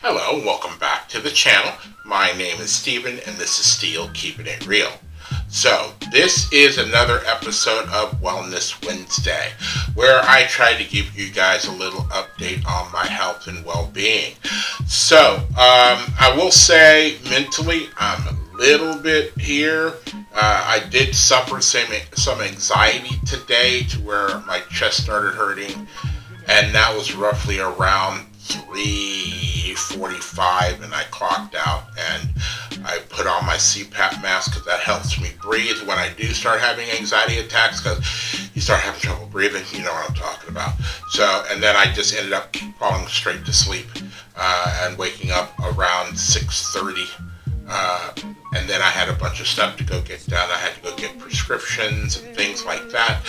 Hello, welcome back to the channel. My name is Steven and this is Steel Keeping It Real. So, this is another episode of Wellness Wednesday, where I try to give you guys a little update on my health and well-being. So, I will say mentally, I'm a little bit here. I did suffer some anxiety today to where my chest started hurting, and that was roughly around 3:45, and I clocked out and I put on my CPAP mask because that helps me breathe when I do start having anxiety attacks, because you start having trouble breathing. You know what I'm talking about. So, and then I just ended up falling straight to sleep and waking up around 6:30. And then I had a bunch of stuff to go get done. I had to go get prescriptions and things like that.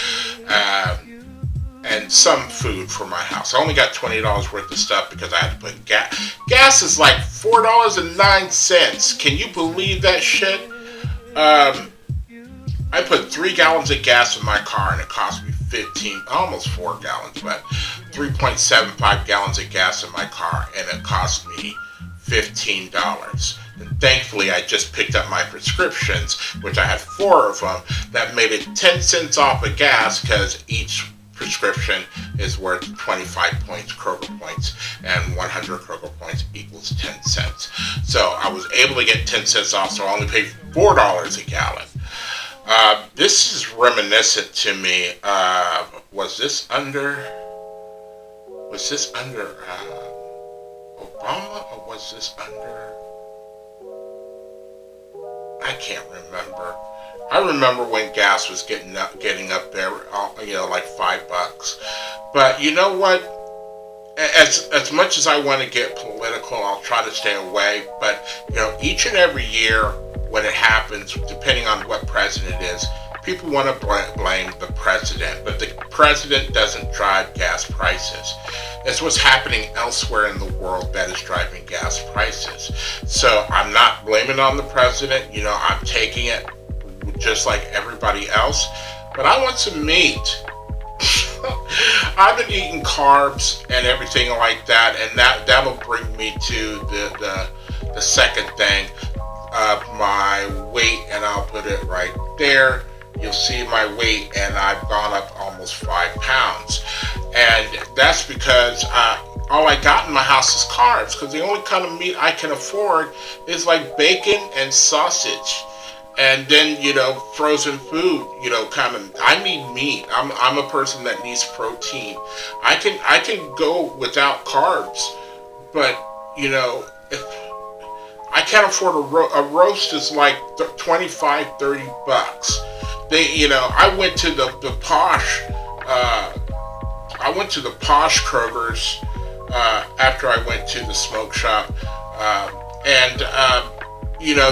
And some food for my house. I only got $20 worth of stuff because I had to put gas. Gas is like $4.09. Can you believe that shit? I put 3 gallons of gas in my car and it cost me almost 4 gallons, but 3.75 gallons of gas in my car and it cost me $15. And thankfully, I just picked up my prescriptions, which I had 4 of them. That made it 10 cents off of gas because each prescription is worth 25 points, Kroger points, and 100 Kroger points equals 10 cents. So I was able to get 10 cents off, so I only paid $4 a gallon. This is reminiscent to me. Was this under Obama, or was this under? I can't remember. I remember when gas was getting up there, like $5. But you know what? As much as I want to get political, I'll try to stay away. But each and every year when it happens, depending on what president it is, people want to blame the president. But the president doesn't drive gas prices. It's what's happening elsewhere in the world that is driving gas prices. So I'm not blaming on the president. I'm taking it just like everybody else, but I want some meat. I've been eating carbs and everything like that, and that'll bring me to the second thing of my weight, and I'll put it right there. You'll see my weight, and I've gone up almost 5 pounds, and that's because all I got in my house is carbs, because the only kind of meat I can afford is like bacon and sausage. And then, frozen food, I need meat. I'm a person that needs protein. I can go without carbs, but, if I can't afford a roast is like 25, $30. I went to the posh, Kroger's, after I went to the smoke shop, and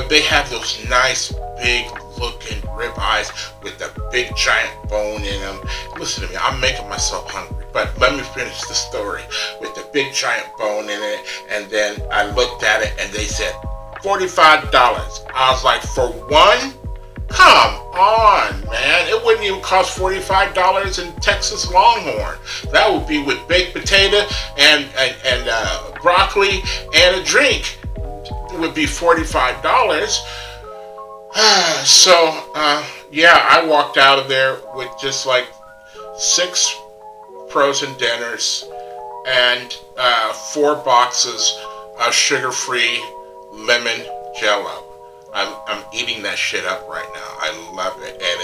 they have those nice, big looking ribeyes with the big giant bone in them. Listen to me, I'm making myself hungry, but let me finish the story. With the big giant bone in it, and then I looked at it and they said $45. I was like, for one? Come on, man. It wouldn't even cost $45 in Texas Longhorn. That would be with baked potato and broccoli and a drink. It would be $45. So, I walked out of there with just like 6 frozen dinners and 4 boxes of sugar-free lemon Jello. I'm eating that shit up right now. I love it, and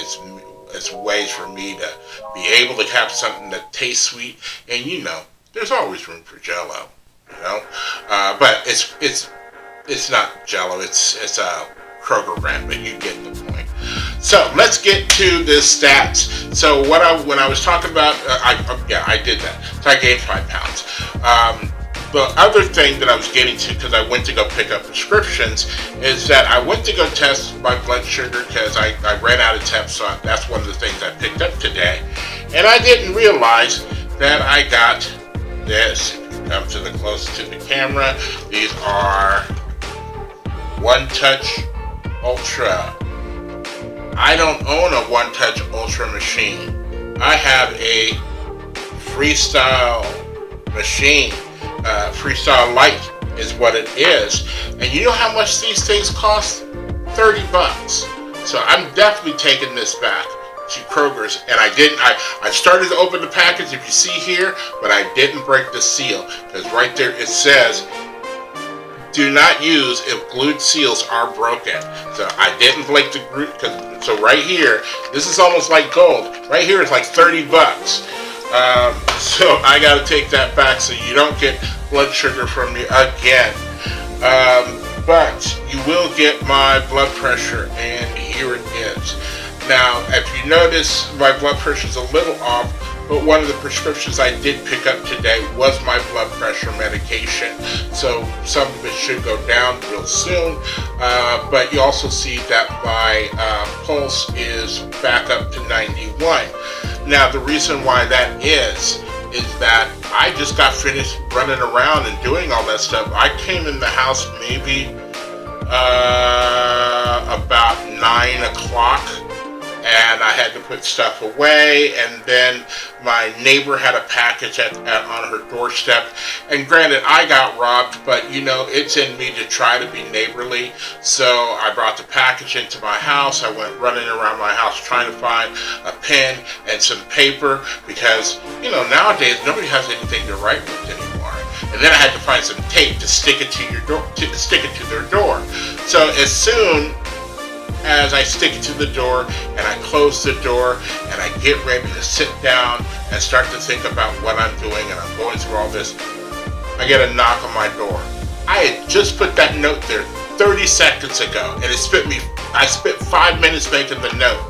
it's ways for me to be able to have something that tastes sweet. And there's always room for Jello. But it's not Jello. It's a Kroger brand, but you get the point. So let's get to the stats. So when I was talking about, I did that. So I gained 5 pounds. The other thing that I was getting to, because I went to go pick up prescriptions, is that I went to go test my blood sugar because I ran out of temps. So that's one of the things I picked up today, and I didn't realize that I got this. If you come to the close to the camera, these are One Touch Ultra. I don't own a One Touch Ultra machine. I have a Freestyle machine, Freestyle Light is what it is. And you know how much these things cost? $30. So I'm definitely taking this back to Kroger's, and I started to open the package, if you see here, but I didn't break the seal, because right there it says, do not use if glued seals are broken. So I didn't break the glue, so right here, this is almost like gold. Right here is like $30. So I gotta take that back so you don't get blood sugar from me again. But you will get my blood pressure, and here it is. Now, if you notice, my blood pressure is a little off, but one of the prescriptions I did pick up today was my blood pressure medication, so some of it should go down real soon. But you also see that my pulse is back up to 91. Now, the reason why that is that I just got finished running around and doing all that stuff. I came in the house maybe about 9 o'clock, and I had to put stuff away, and then my neighbor had a package on her doorstep, and granted, I got robbed, but you know, it's in me to try to be neighborly, so I brought the package into my house. I went running around my house trying to find a pen and some paper, because, you know, nowadays, nobody has anything to write with anymore. And then I had to find some tape to stick it to your door, to stick it to their door. So as soon as I stick it to the door and I close the door and I get ready to sit down and start to think about what I'm doing, and I'm going through all this, I get a knock on my door. I had just put that note there 30 seconds ago, and I spent 5 minutes making the note.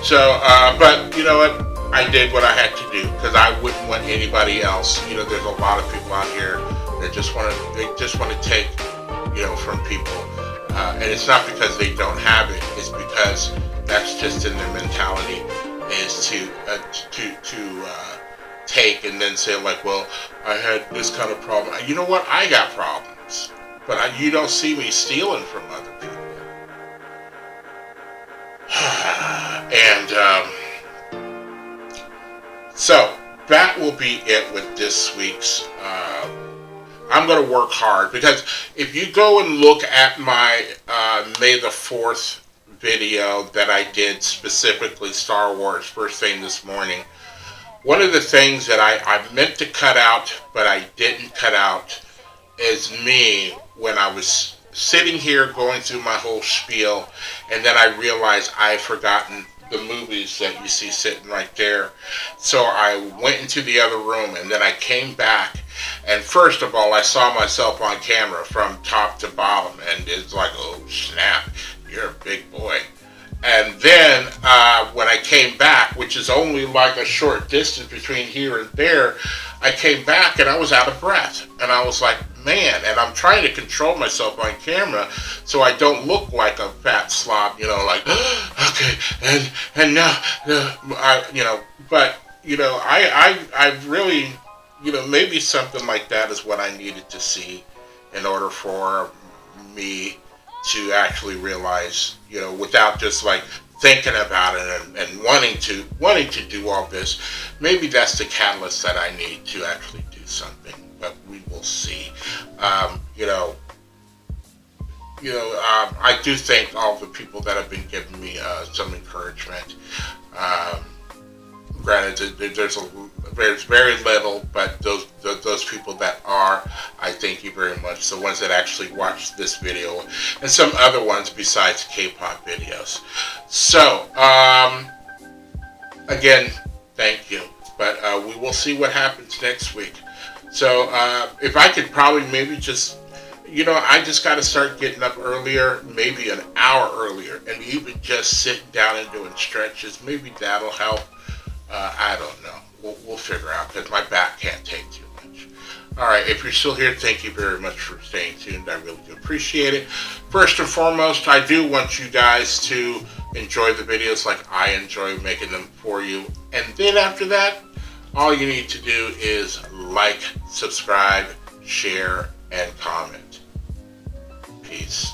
So, but you know what? I did what I had to do, because I wouldn't want anybody else. You know, there's a lot of people out here that just want to take, you know, from people. And it's not because they don't have it. It's because that's just in their mentality, is to take and then say, like, well, I had this kind of problem. You know what? I got problems, but you don't see me stealing from other people. And so that will be it with this week's. I'm going to work hard, because if you go and look at my May the 4th video that I did, specifically Star Wars, first thing this morning, one of the things that I meant to cut out, but I didn't cut out, is me when I was sitting here going through my whole spiel, and then I realized I had forgotten the movies that you see sitting right there. So I went into the other room, and then I came back, and first of all, I saw myself on camera from top to bottom, and it's like, oh snap, you're a big boy. And then when I came back, which is only like a short distance between here and there, I came back and I was out of breath, and I was like, man, and I'm trying to control myself on camera so I don't look like a fat slob, you know, like, okay, and now, you know, but, you know, I really, you know, maybe something like that is what I needed to see in order for me to actually realize, you know, without just like thinking about it and wanting to do all this, maybe that's the catalyst that I need to actually do something. But we will see. I do thank all the people that have been giving me some encouragement. Granted, there's very little, but those people that are, I thank you very much. The ones that actually watched this video, and some other ones besides K-pop videos. So, again, thank you. But we will see what happens next week. So, if I could probably maybe just, you know, I just got to start getting up earlier, maybe an hour earlier, and even just sitting down and doing stretches. Maybe that'll help. I don't know. We'll figure out, because my back can't take too much. All right, if you're still here, thank you very much for staying tuned. I really do appreciate it. First and foremost, I do want you guys to enjoy the videos like I enjoy making them for you. And then after that, all you need to do is like, subscribe, share, and comment. Peace.